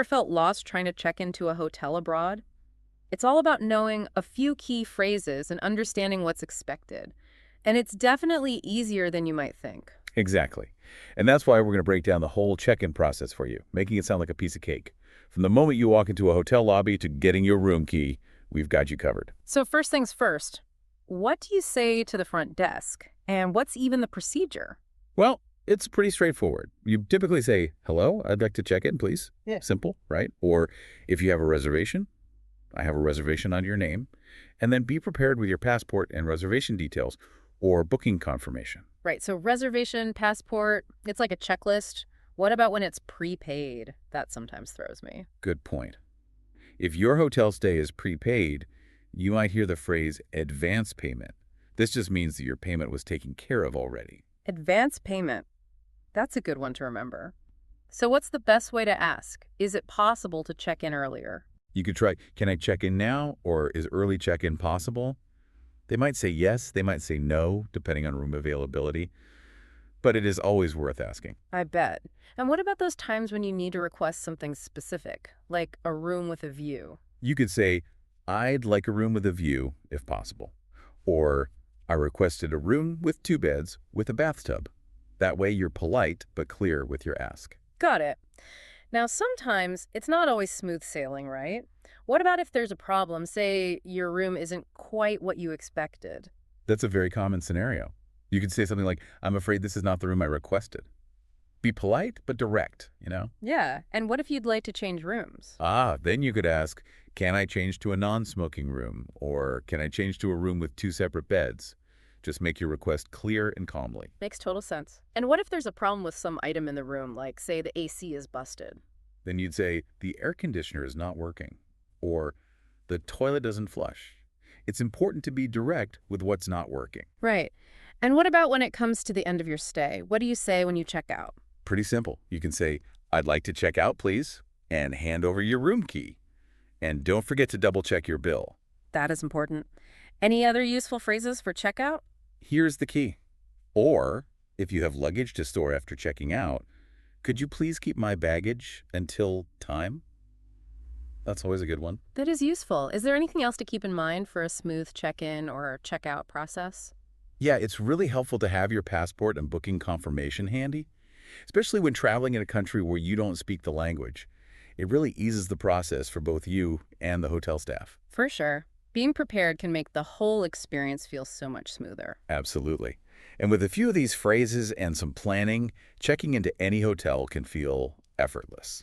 Ever felt lost trying to check into a hotel abroad? It's all about knowing a few key phrases and understanding what's expected. And it's definitely easier than you might think. Exactly. And that's why we're going to break down the whole check-in process for you, making it sound like a piece of cake. From the moment you walk into a hotel lobby to getting your room key, we've got you covered. So first things first, what do you say to the front desk? And what's even the procedure? Well, it's pretty straightforward. You typically say, "Hello, I'd like to check in, please." Yeah. Simple, right? Or if you have a reservation, "I have a reservation under your name." And then be prepared with your passport and reservation details or booking confirmation. Right, so reservation, passport, it's like a checklist. What about when it's prepaid? That sometimes throws me. Good point. If your hotel stay is prepaid, you might hear the phrase advance payment. This just means that your payment was taken care of already. Advance payment. That's a good one to remember. So what's the best way to ask? Is it possible to check in earlier? You could try, "Can I check in now?" or "Is early check-in possible?" They might say yes, they might say no, depending on room availability. But it is always worth asking. I bet. And what about those times when you need to request something specific, like a room with a view? You could say, "I'd like a room with a view, if possible." Or, "I requested a room with 2 beds with a bathtub." That way you're polite but clear with your ask. Got it. Now, sometimes it's not always smooth sailing, right? What about if there's a problem, say your room isn't quite what you expected? That's a very common scenario. You could say something like, "I'm afraid this is not the room I requested." Be polite but direct, you know? Yeah, and what if you'd like to change rooms? Then you could ask, "Can I change to a non-smoking room?" Or, "Can I change to a room with 2 separate beds?" Just make your request clear and calmly. Makes total sense. And what if there's a problem with some item in the room, like, say, the AC is busted? Then you'd say, "The air conditioner is not working." Or, "The toilet doesn't flush." It's important to be direct with what's not working. Right. And what about when it comes to the end of your stay? What do you say when you check out? Pretty simple. You can say, "I'd like to check out, please," and hand over your room key. And don't forget to double-check your bill. That is important. Any other useful phrases for checkout? Here's the key. Or, if you have luggage to store after checking out, "Could you please keep my baggage until time?" That's always a good one. That is useful. Is there anything else to keep in mind for a smooth check-in or check-out process? Yeah, it's really helpful to have your passport and booking confirmation handy, especially when traveling in a country where you don't speak the language. It really eases the process for both you and the hotel staff. For sure. Being prepared can make the whole experience feel so much smoother. Absolutely. And with a few of these phrases and some planning, checking into any hotel can feel effortless.